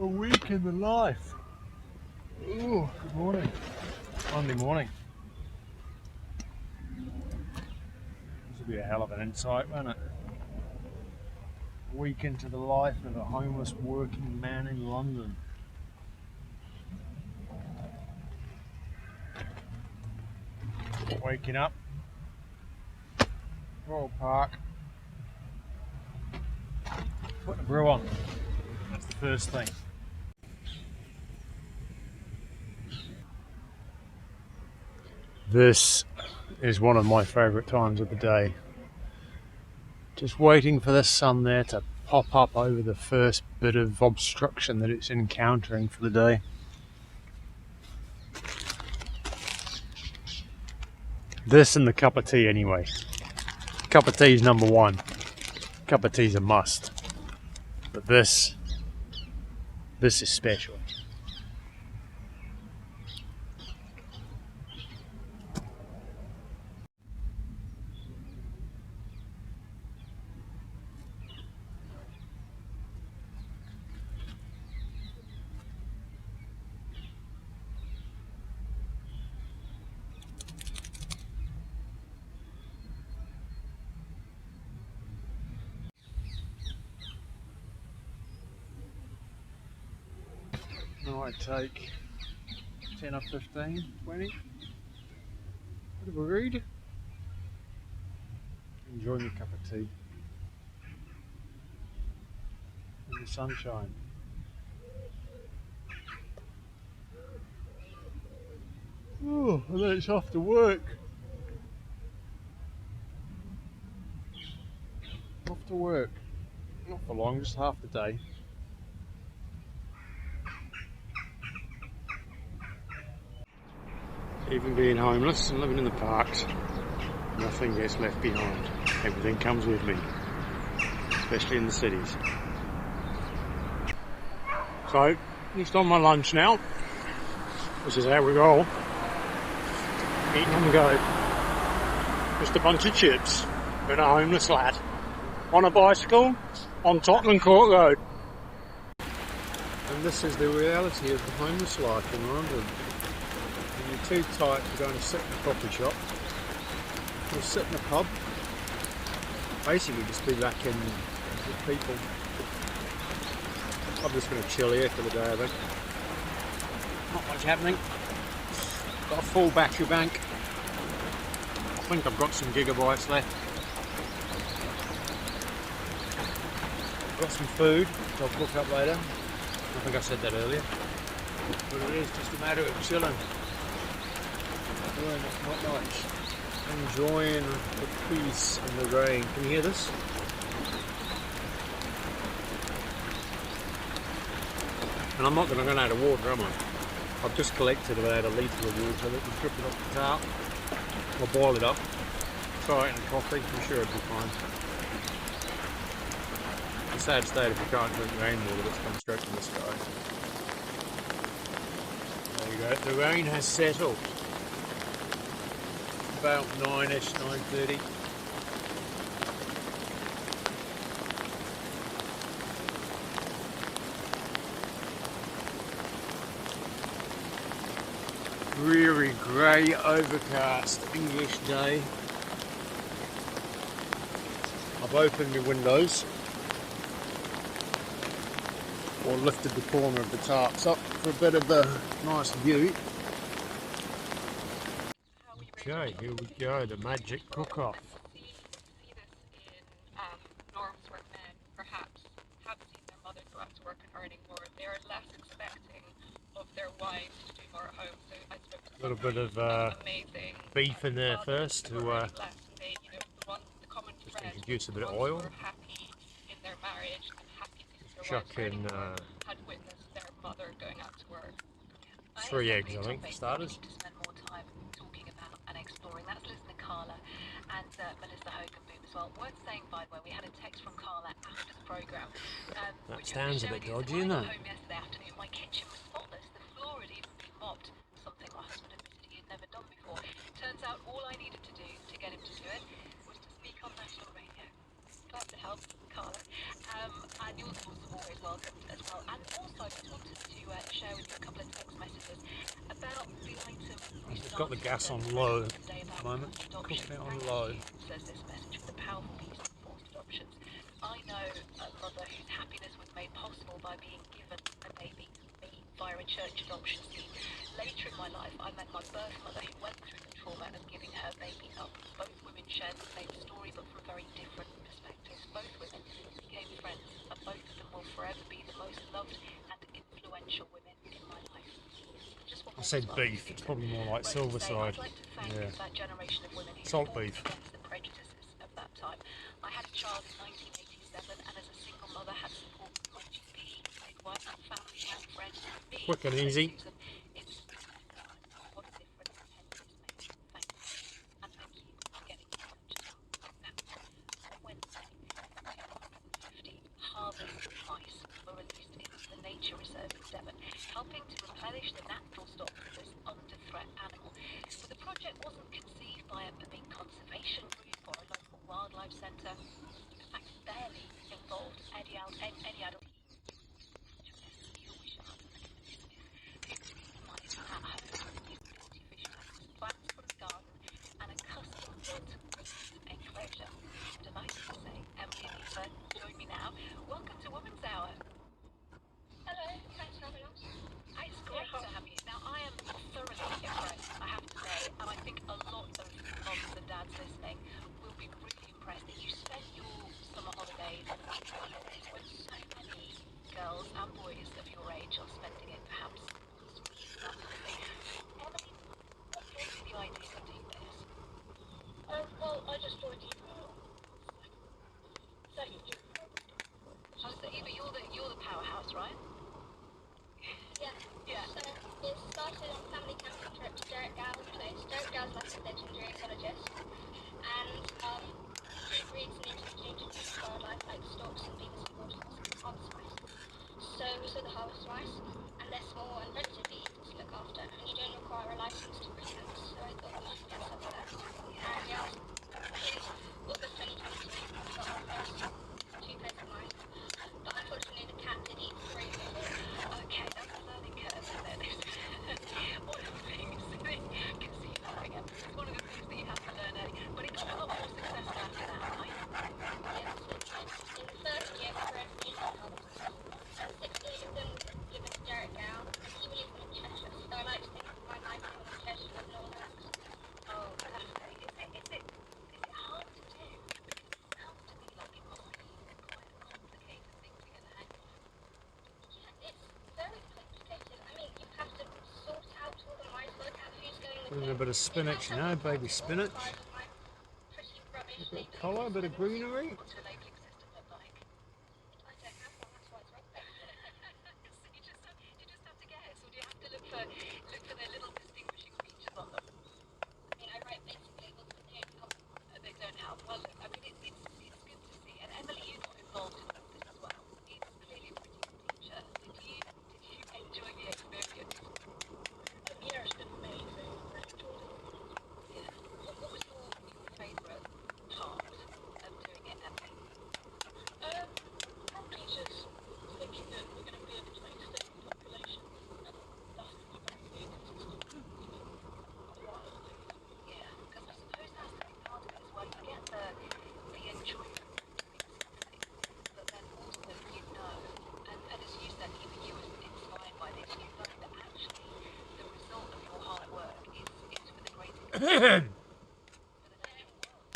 A week in the life. Ooh, good morning. Monday morning. This will be a hell of an insight, won't it? A week into the life of a homeless working man in London. Waking up. Hyde Park. Putting a brew on. That's the first thing. This is one of my favourite times of the day. Just waiting for the sun there to pop up over the first bit of obstruction that it's encountering for the day. This and the cup of tea anyway. Cup of tea is number one. Cup of tea is a must. But this is special. I take 10 or 15, 20, bit of a read, enjoy my cup of tea in the sunshine. Oh, and then it's off to work. Off to work. Not for long, just half the day. Even being homeless and living in the parks, nothing gets left behind. Everything comes with me, especially in the cities. So, just on my lunch now. This is how we roll. Eating on the go. Just a bunch of chips and a homeless lad on a bicycle on Tottenham Court Road. And this is the reality of the homeless life in London. When you're too tight to go and sit in a coffee shop, or sit in a pub, basically just be back in with people. I'm just going to chill here for the day, I think. Not much happening. Got a full battery bank. I think I've got some gigabytes left. Got some food, which I'll cook up later. I think I said that earlier. But it is just a matter of chilling. Doing not much. Enjoying the peace and the rain. Can you hear this? And I'm not going to run out of water, am I? I've just collected about a litre of water. Let me drip it off the tap. I'll boil it up. Try it in coffee. I'm sure it'll be fine. It's a sad state if you can't drink rainwater that's come straight from the sky. There you go. The rain has settled. About 9ish, 9:30. Dreary, grey, overcast English day. I've opened my windows, or lifted the corner of the tarps up for a bit of a nice view. Okay, here we go, the magic cook-off. See this in norms where men perhaps have seen their mothers go out to work and earning more. They're less expecting of their wives to do more at home. So I spoke to A little bit of amazing beef in there first to they, the common just thread introduce a bit of was oil. were happy in their marriage and happy to see their Chuck wives earning in more, had witnessed their mother going out to work. 3 eggs, I think, for starters. To spend more time talking about and exploring. That's listener Carla and Melissa Hogan-Boom as well. Worth saying, by the way, we had a text from Carla after the programme. That sounds a bit dodgy, isn't it? When I got home yesterday afternoon, my kitchen was spotless. The floor had even been mopped, something my husband admitted he had never done before. Turns out all I needed to do to get him to do it was to speak on national radio. Glad to help, Carla. And your thoughts are always welcome as well. And also, I just wanted to share with you a couple of text messages about the item. I've got the gas on low at the moment. Cooking it on low. Says this message with a powerful piece of forced adoptions. I know a mother whose happiness was made possible by being given a baby, me, via a church adoption scheme. Later in my life, I met my birth mother who went through the trauma of giving her baby up. Both women shared the same story, but from very different perspectives. Both women became friends, and both of them will forever be the most loved and influential women in my life. I said beef, it's probably more like Silverside. Yeah. Salt beef. The prejudices of that time. I had a child in 1987, and as a single mother had support from my GP, midwife, family and friends. Quick and easy. It's what a difference 10 years made. Thank you. And thank you for getting in touch as well. Now, on Wednesday, 250 harvest mice were released into the nature reserve in Devon, helping to replenish the natural stock of this under-threat animal. But the project wasn't conceived by a big conservation group or a local wildlife centre. In fact, barely involved any adult mice at home using ability fish tanks, plants from the garden, and a custom-built enclosure. Delighted to say, Emily and Eva, join me now. Welcome to Women's Hour. Hello, thanks for having us. It's great to have you. Now, I am thoroughly impressed, I have to say, and I think a lot of moms and dads listening will be really impressed that you spent your summer holidays in a place where so many girls and boys of your age are spending it, perhaps. Emily, what gave you the idea to do this? Well, I just joined you second year. So, Eva, you're the powerhouse, right? Yeah. So it started on family camping trip to Derek Gow's place. Derek Gow's like a legendary ecologist, and he breeds and introduces wildlife like storks and beavers and waterfowl and harvest mice. So we saw the harvest mice, and they're small and relatively easy to look after, and you don't require a license to breed them. So I thought we should get some of them. And yeah, in August 2022, we got our first 2 pairs of mice. But unfortunately, the cat did eat 3 of them. Okay, that's a learning curve, isn't it? One of the things that you can see you laughing at. It's one of the things that you have to learn early. But it got a lot more successful after that, right? Yes, in the first year, we bred 18 harvests. 68 of them were given to Derek Gow, and he believes them in Cheshire. So I like to think of my life in Cheshire and no one else. Oh, definitely. Is it hard to do? Because it sounds to me like it must be quite a complicated thing to get a hang of. Yeah, it's very complicated. I mean, you have to sort out all the mice, work out who's going with Put in who. a bit of spinach, you know, baby spinach. Pretty rubbish A bit of labelling colour, a bit of systems. greenery. What's your labelling system look like? I don't have one, that's why it's rubbish. So you just have to guess, or do you have to look for their little distinguishing features on them? I mean, I write basic labels, but they don't help. They don't help. Well, look, I mean, it's good to see. And Emily, you got involved in all of this as well. It's clearly a pretty good teacher. Did you enjoy the experience? Yeah, it's been amazing. I really enjoyed it. Yeah. What was your favourite part of doing it, Emily? Probably just thinking that we're going to be able to make steady population, and that's going to be very inconsistent, quite a while. Yeah, because I suppose that's the big part of it as well. You get the enjoyment of doing something, but then also you know, and as you said, even you were inspired by this, you know that actually the result of your hard work is for the greater good, for the natural world.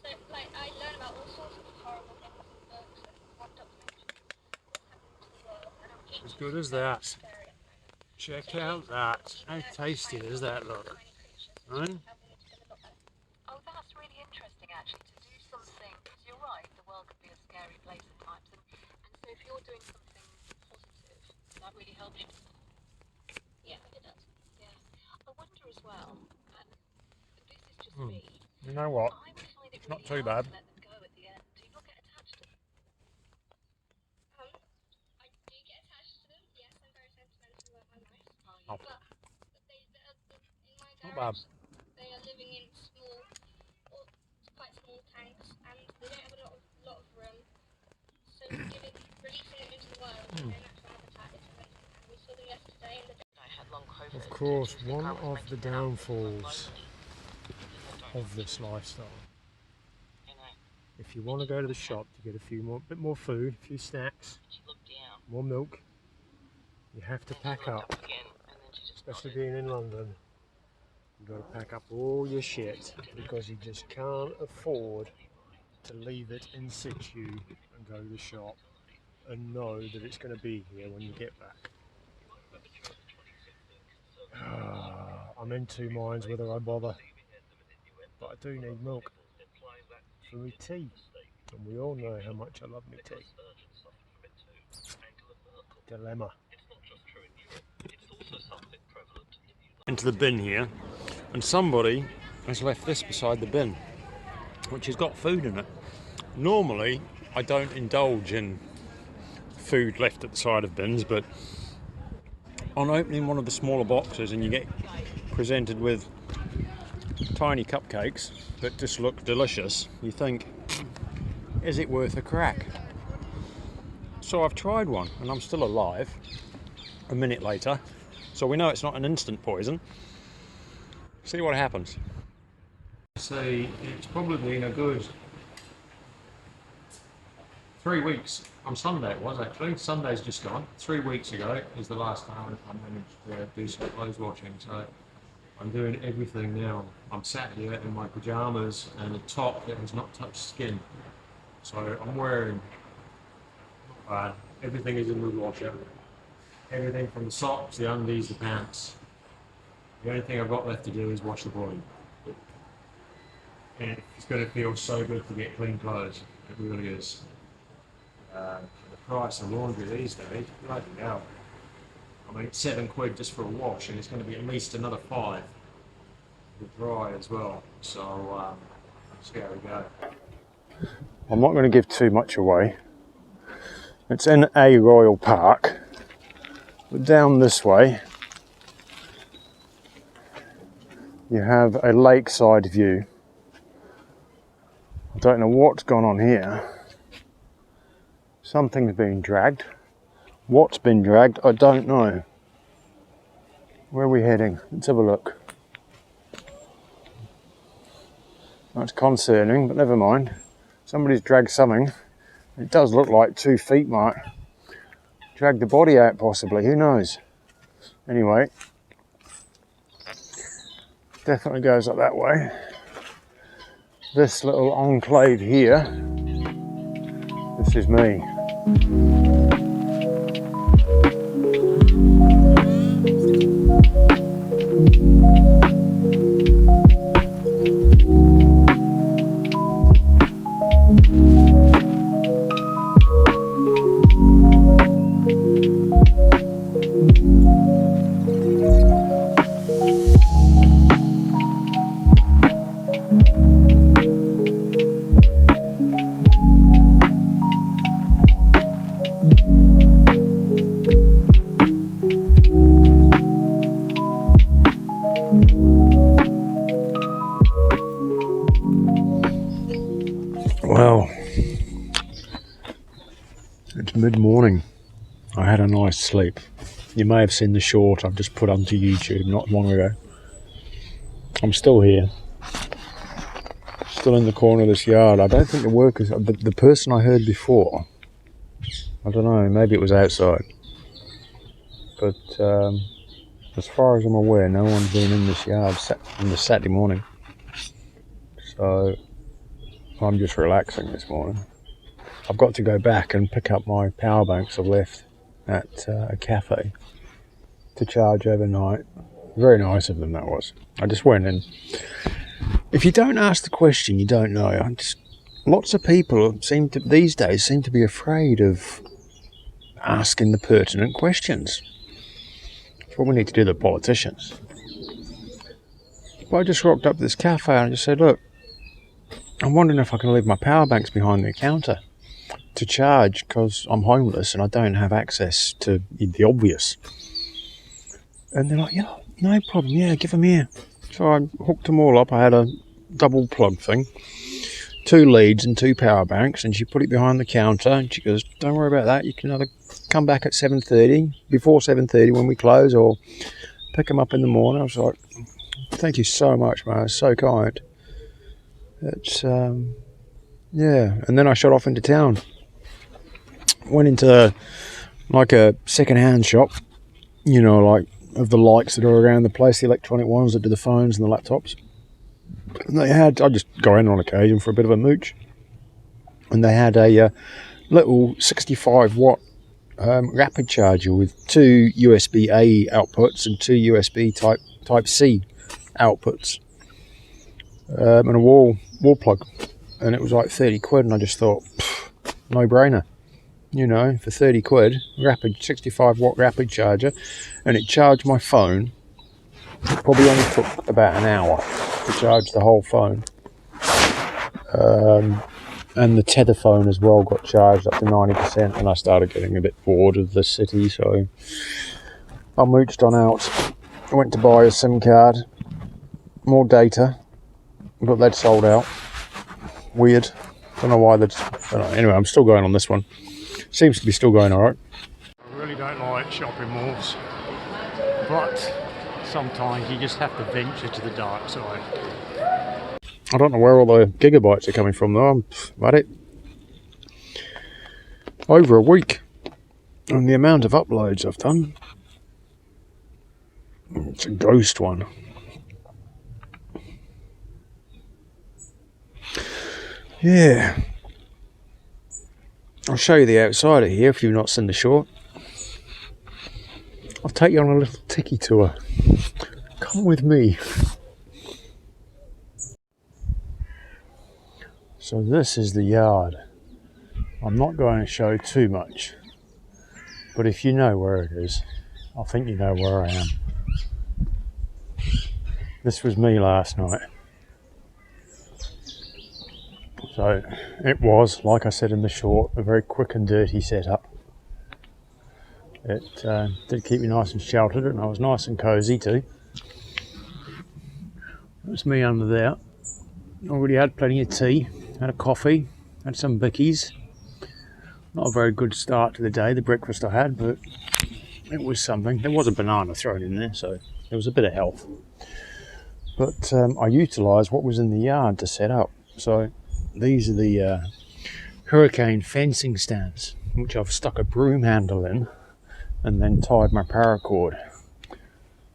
So, like, I learn about all sorts of horrible things in books and one documentary, what's happening to the world, and I'm As just good as that. scary at the moment. Check out that. How tasty does that look? Right? Oh, that's really interesting actually, to do something, because you're right, the world can be a scary place at times, and so if you're doing something positive, that really helps you. Yeah, it does. Yeah. I wonder as well, and this is just me, You know what? I would find it It's not really too hard bad. to let them go at the end. Do you not get attached to them? I do get attached to them. Yes, I'm very sentimental about my mice. Oh. But in my Not bad. garage, they are living in small, or quite small tanks, and they don't have a lot of room. So releasing them into the Of course, one of the downfalls of this lifestyle, if you want to go to the shop to get a bit more food, a few snacks, more milk, you have to pack up, especially being in London. You've got to pack up all your shit because you just can't afford to leave it in situ and go to the shop and know that it's going to be here when you get back. I'm in two minds whether I bother, but I do need milk for my tea, and we all know how much I love my tea. Dilemma. Into the bin here, and somebody has left this beside the bin, which has got food in it. Normally, I don't indulge in food left at the side of bins, but on opening one of the smaller boxes and you get presented with tiny cupcakes that just look delicious, you think, is it worth a crack? So I've tried one and I'm still alive a minute later, so we know it's not an instant poison. See what happens. See, it's probably been a good 3 weeks. On Sunday it was actually. Sunday's just gone. 3 weeks ago is the last time I managed to do some clothes washing. So I'm doing everything now. I'm sat here in my pajamas and a top that has not touched skin. So I'm wearing everything is in the washer. Everything from the socks, the undies, the pants. The only thing I've got left to do is wash the body. And it's going to feel so good to get clean clothes. It really is. The price of laundry these days, bloody hell. I mean, it's £7 just for a wash, and it's going to be at least another 5 to dry as well. So, see how we go. I'm not going to give too much away. It's in a royal park, but down this way you have a lakeside view. I don't know what's gone on here. Something's been dragged. What's been dragged, I don't know. Where are we heading? Let's have a look. That's concerning, but never mind. Somebody's dragged something. It does look like 2 feet might drag the body out possibly, who knows? Anyway, definitely goes up that way. This little enclave here, this is me. Well, it's mid-morning. I had a nice sleep. You may have seen the short I've just put onto YouTube not long ago. I'm still here. Still in the corner of this yard. I don't think the workers, the person I heard before, I don't know, maybe it was outside. But as far as I'm aware, no one's been in this yard on this Saturday morning. So I'm just relaxing this morning. I've got to go back and pick up my power banks I've left at a cafe to charge overnight. Very nice of them, that was. I just went in. If you don't ask the question, you don't know. Lots of people these days seem to be afraid of asking the pertinent questions. That's what we need to do, the politicians. But I just rocked up to this cafe and I just said, look, I'm wondering if I can leave my power banks behind the counter to charge because I'm homeless and I don't have access to the obvious. And they're like, yeah, no problem, yeah, give them here. So I hooked them all up. I had a double plug thing, 2 leads and 2 power banks, and she put it behind the counter and she goes, don't worry about that, you can either come back at 7:30, before 7:30 when we close, or pick them up in the morning. I was like, thank you so much, man. It's so kind. It's, yeah. And then I shot off into town. Went into like a second-hand shop, you know, like of the likes that are around the place, the electronic ones that do the phones and the laptops. And they had, I just go in on occasion for a bit of a mooch. And they had a little 65 watt rapid charger with 2 USB-A outputs and 2 USB Type-C outputs, and a wall plug, and it was like 30 quid, and I just thought, no brainer, you know, for 30 quid, rapid 65 watt rapid charger, and it charged my phone. It probably only took about an hour to charge the whole phone. And the tether phone as well got charged up to 90%, and I started getting a bit bored of the city, so I mooched on out. I went to buy a SIM card, more data, but they'd sold out. Weird. Don't know why they'd... Anyway, I'm still going on this one. Seems to be still going alright. I really don't like shopping malls, but sometimes you just have to venture to the dark side. I don't know where all the gigabytes are coming from though. I'm at it. Over a week. And the amount of uploads I've done. It's a ghost one. Yeah. I'll show you the outside of here if you've not seen the short. I'll take you on a little tiki tour. Come with me. So this is the yard. I'm not going to show too much, but if you know where it is, I think you know where I am. This was me last night. So it was, like I said in the short, a very quick and dirty setup. It did keep me nice and sheltered, and I was nice and cosy too. It was me under there. Already had plenty of tea, had a coffee, had some bickies. Not a very good start to the day, the breakfast I had, but it was something. There was a banana thrown in there, so there was a bit of health. But I utilised what was in the yard to set up. So these are the hurricane fencing stands, which I've stuck a broom handle in and then tied my paracord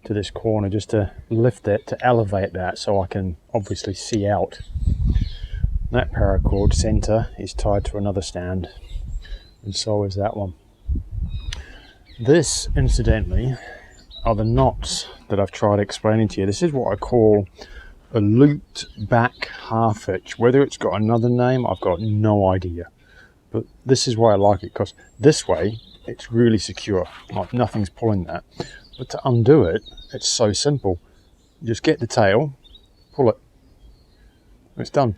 to this corner just to lift it, to elevate that so I can obviously see out. That paracord centre is tied to another stand, and so is that one. This, incidentally, are the knots that I've tried explaining to you. This is what I call a looped back half hitch. Whether it's got another name, I've got no idea. But this is why I like it, because this way it's really secure, like nothing's pulling that. But to undo it, it's so simple. You just get the tail, pull it, it's done.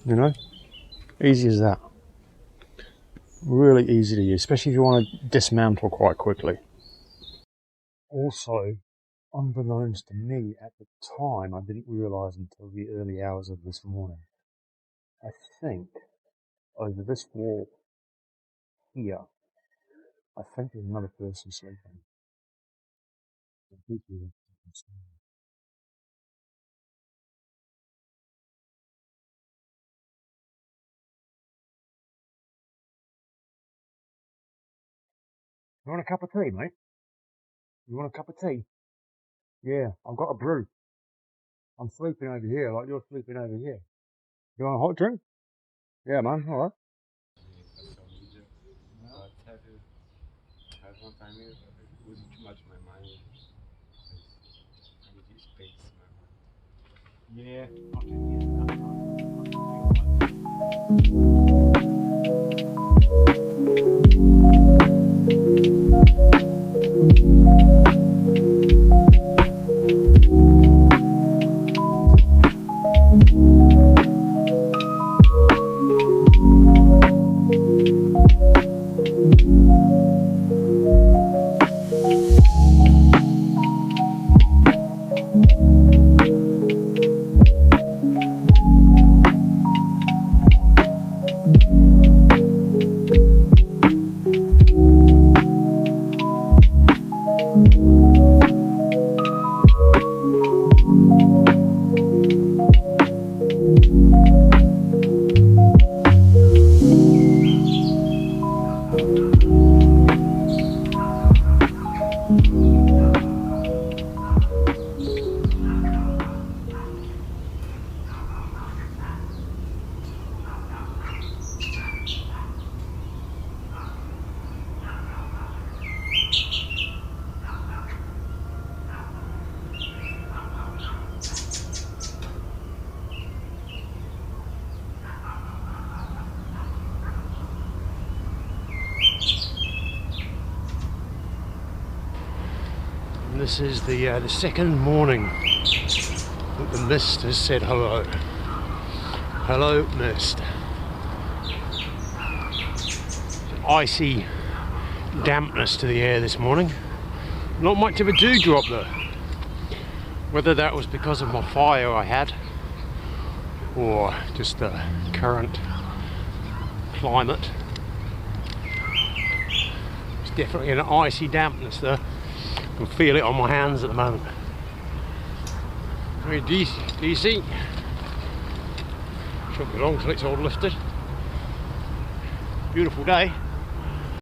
You know, easy as that. Really easy to use, especially if you want to dismantle quite quickly. Also, unbeknownst to me at the time, I didn't realise until the early hours of this morning, I think over this wall here, I think there's another person sleeping. You want a cup of tea, mate? You want a cup of tea? Yeah, I've got a brew. I'm sleeping over here like you're sleeping over here. You want a hot drink? Yeah, man, alright. Yeah, I can hear that. this is the second morning that the mist has said hello. Hello, mist. Icy dampness to the air this morning. Not much of a dewdrop though. Whether that was because of my fire I had, or just the current climate. It's definitely an icy dampness though. I can feel it on my hands at the moment. Very DC. Shouldn't be long till it's all lifted. Beautiful day.